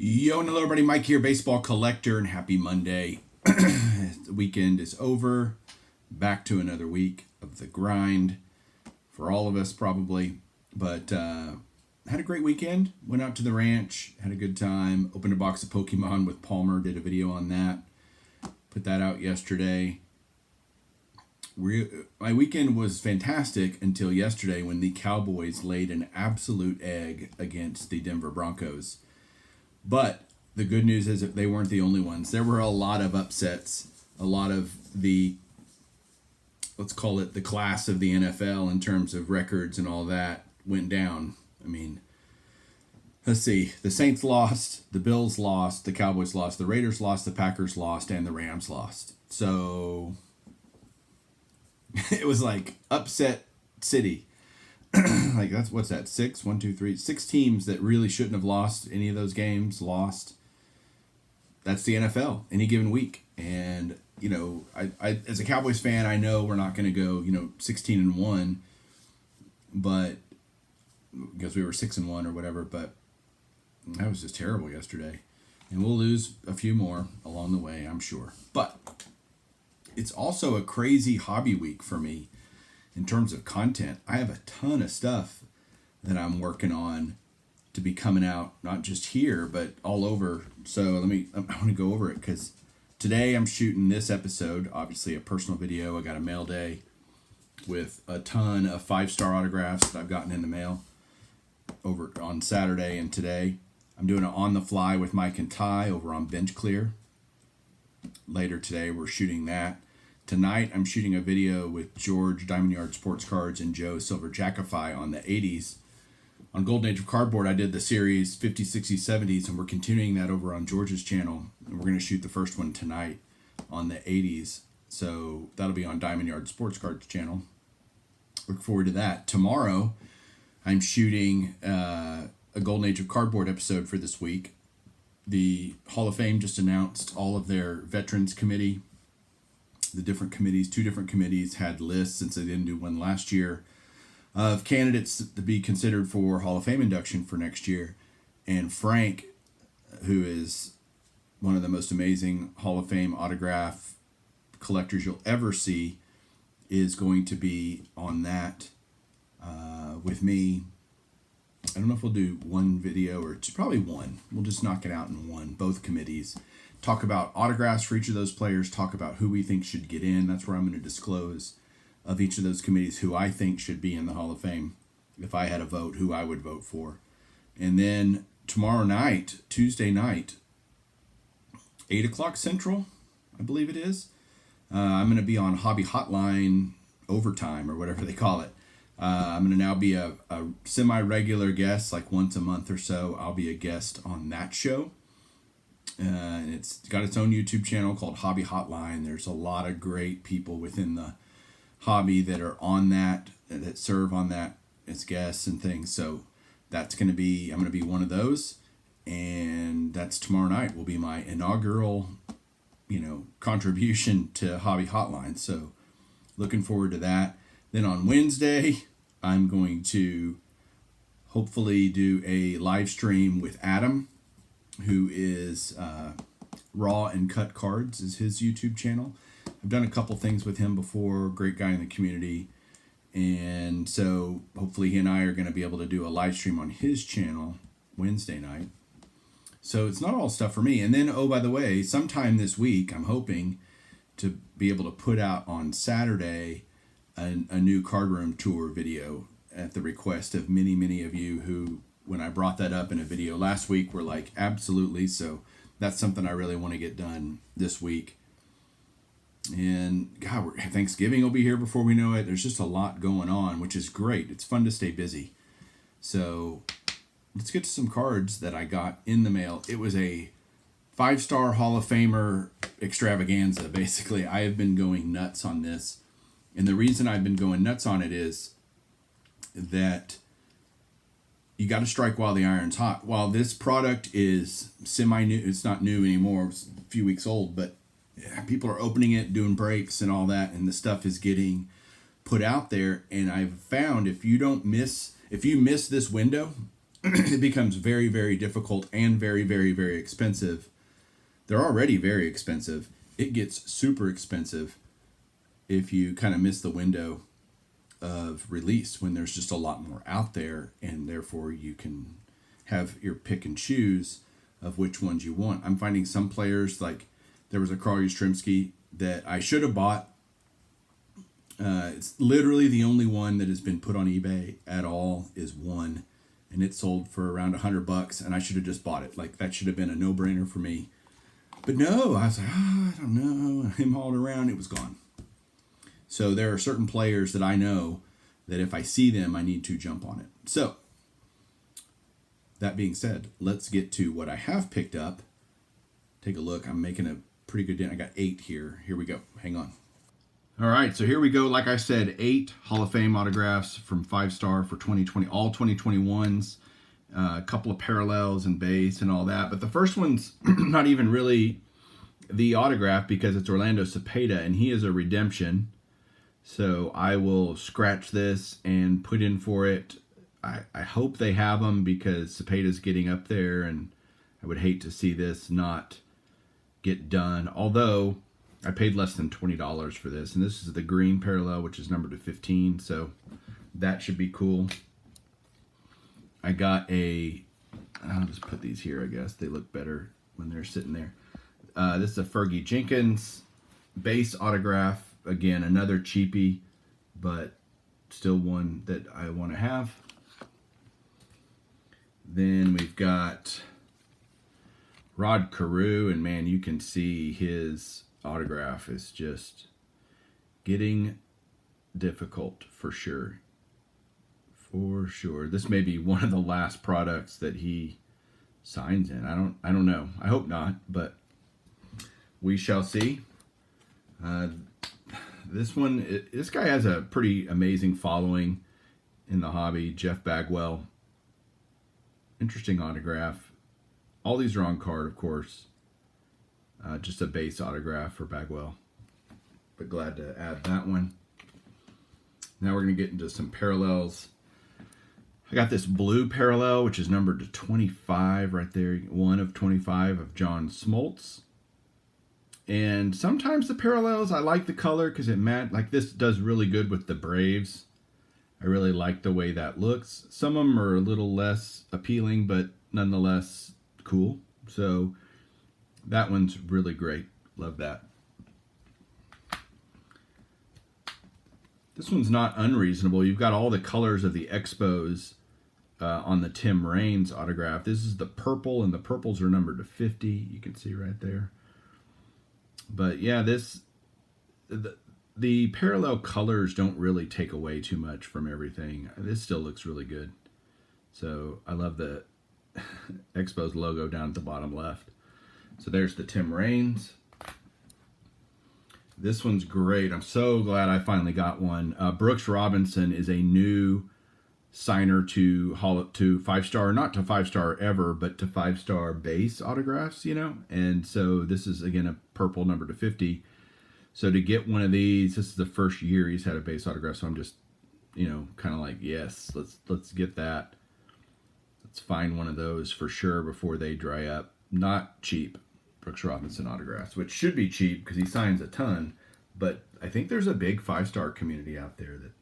Yo, and hello everybody, Mike here, baseball collector, and happy Monday. The weekend is over. Back to another week of the grind for all of us probably. But had a great weekend. Went out to the ranch, had a good time. Opened a box of Pokemon with Palmer, did a video on that. Put that out yesterday. My weekend was fantastic until yesterday when the Cowboys laid an absolute egg against the Denver Broncos. But the good news is that they weren't the only ones. There were a lot of upsets, a lot of the, let's call it the class of the NFL in terms of records and all that went down. I mean, let's see. The Saints lost, the Bills lost, the Cowboys lost, the Raiders lost, the Packers lost, and the Rams lost. So it was like upset city. Like what's that? 6 teams that really shouldn't have lost any of those games lost. That's the NFL any given week. And I as a Cowboys fan, I know we're not going to go 16-1, but because we were 6-1 or whatever. But that was just terrible yesterday, and we'll lose a few more along the way, I'm sure. But it's also a crazy hobby week for me. In terms of content, I have a ton of stuff that I'm working on to be coming out, not just here, but all over. So I want to go over it because today I'm shooting this episode, obviously a personal video. I got a Mailday with a ton of 5-star autographs that I've gotten in the mail over on Saturday and today. I'm doing it on the fly with Mike and Ty over on Bench Clear. Later today, we're shooting that. Tonight, I'm shooting a video with George Diamond Yard Sports Cards and Joe Silver Jackify on the 80s. On Golden Age of Cardboard, I did the series 50s, 60s, 70s, and we're continuing that over on George's channel. And we're going to shoot the first one tonight on the 80s. So that'll be on Diamond Yard Sports Cards channel. Look forward to that. Tomorrow, I'm shooting a Golden Age of Cardboard episode for this week. The Hall of Fame just announced all of their Veterans Committee. The different committees, 2 different committees had lists, since they didn't do one last year, of candidates to be considered for Hall of Fame induction for next year. And Frank, who is one of the most amazing Hall of Fame autograph collectors you'll ever see, is going to be on that with me. I don't know if we'll do one video or probably one. We'll just knock it out in one, both committees. Talk about autographs for each of those players, talk about who we think should get in. That's where I'm going to disclose of each of those committees who I think should be in the Hall of Fame. If I had a vote, who I would vote for. And then tomorrow night, Tuesday night, 8 o'clock Central, I believe it is, I'm going to be on Hobby Hotline Overtime, or whatever they call it. I'm going to now be a semi-regular guest, like once a month or so. I'll be a guest on that show. And it's got its own YouTube channel called Hobby Hotline. There's a lot of great people within the hobby that are on that serve on that as guests and things. So I'm going to be one of those. And that's tomorrow night will be my inaugural, contribution to Hobby Hotline. So looking forward to that. Then on Wednesday, I'm going to hopefully do a live stream with Adam, who is Raw and Cut Cards is his YouTube channel. I've done a couple things with him before, great guy in the community. And so hopefully he and I are going to be able to do a live stream on his channel Wednesday night. So it's not all stuff for me. And then, oh, by the way, sometime this week, I'm hoping to be able to put out on Saturday a new card room tour video at the request of many, many of you who, when I brought that up in a video last week, were like, absolutely. So that's something I really want to get done this week. And God, Thanksgiving will be here before we know it. There's just a lot going on, which is great. It's fun to stay busy. So let's get to some cards that I got in the mail. It was a 5-star Hall of Famer extravaganza, basically. I have been going nuts on this. And the reason I've been going nuts on it is that you got to strike while the iron's hot. While this product is semi-new, it's not new anymore, it's a few weeks old, but people are opening it, doing breaks and all that, and the stuff is getting put out there. And I've found if you miss this window, it becomes very, very difficult and very, very, very expensive. They're already very expensive. It gets super expensive if you kind of miss the window of release when there's just a lot more out there, and therefore you can have your pick and choose of which ones you want. I'm finding some players, like there was a Carl Yastrzemski that I should have bought. It's literally the only one that has been put on eBay at all is one, and it sold for around $100, and I should have just bought it. Like that should have been a no-brainer for me. But no, I was like, I don't know. I'm hauling around, it was gone. So there are certain players that I know that if I see them, I need to jump on it. So that being said, let's get to what I have picked up. Take a look. I'm making a pretty good dent. I got 8 here. Here we go. Hang on. All right, so here we go. Like I said, 8 Hall of Fame autographs from 5-star for 2020, all 2021s. A couple of parallels and base and all that. But the first one's not even really the autograph because it's Orlando Cepeda, and he is a redemption. So I will scratch this and put in for it. I hope they have them because Cepeda's getting up there, and I would hate to see this not get done. Although I paid less than $20 for this, and this is the green parallel, which is numbered to 15, so that should be cool. I got I'll just put these here, I guess. They look better when they're sitting there. This is a Fergie Jenkins base autograph. Again, another cheapie, but still one that I want to have. Then we've got Rod Carew, and man, you can see his autograph is just getting difficult for sure. For sure. This may be one of the last products that he signs in. I don't know. I hope not, but we shall see. This guy has a pretty amazing following in the hobby. Jeff Bagwell. Interesting autograph. All these are on card, of course. Just a base autograph for Bagwell. But glad to add that one. Now we're going to get into some parallels. I got this blue parallel, which is numbered to 25 right there. 1 of 25 of John Smoltz. And sometimes the parallels, I like the color because it like this does really good with the Braves. I really like the way that looks. Some of them are a little less appealing, but nonetheless cool. So that one's really great. Love that. This one's not unreasonable. You've got all the colors of the Expos on the Tim Raines autograph. This is the purple, and the purples are numbered to 50. You can see right there. But yeah, the parallel colors don't really take away too much from everything. This still looks really good. So I love the Expos logo down at the bottom left. So there's the Tim Raines. This one's great. I'm so glad I finally got one. Brooks Robinson is a new signer to 5-star, not to 5-star ever, but to 5-star base autographs, And so this is, again, a purple number to 50. So to get one of these, this is the first year he's had a base autograph, so I'm just, kind of like, yes, let's get that. Let's find one of those for sure before they dry up. Not cheap Brooks Robinson autographs, which should be cheap because he signs a ton, but I think there's a big 5-star community out there that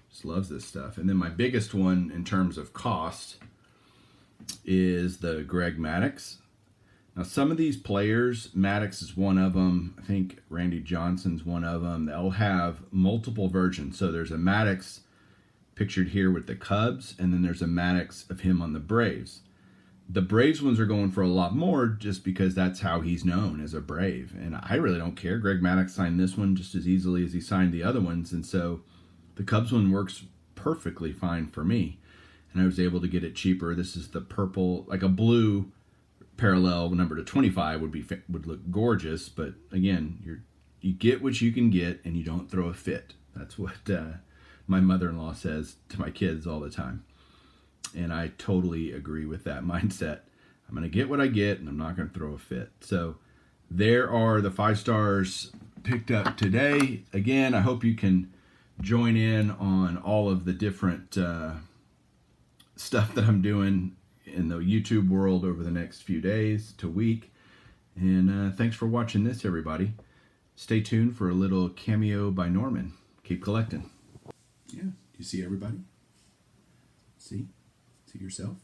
just loves this stuff. And then my biggest one in terms of cost is the Greg Maddux. Now, some of these players, Maddux is one of them. I think Randy Johnson's one of them. They'll have multiple versions. So there's a Maddux pictured here with the Cubs, and then there's a Maddux of him on the Braves. The Braves ones are going for a lot more just because that's how he's known, as a Brave. And I really don't care. Greg Maddux signed this one just as easily as he signed the other ones. And so the Cubs one works perfectly fine for me. And I was able to get it cheaper. This is the purple, like a blue parallel number to 25 would look gorgeous. But again, you get what you can get and you don't throw a fit. That's what my mother-in-law says to my kids all the time. And I totally agree with that mindset. I'm going to get what I get, and I'm not going to throw a fit. So there are the 5-stars picked up today. Again, I hope you can join in on all of the different stuff that I'm doing. in the YouTube world over the next few days to week. And thanks for watching this, everybody. Stay tuned for a little cameo by Norman. Keep collecting. Yeah, do you see everybody? See? See yourself?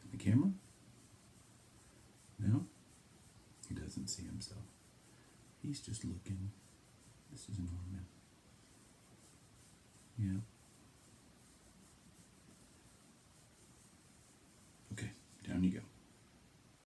In the camera? No? He doesn't see himself. He's just looking. This is Norman. Yeah.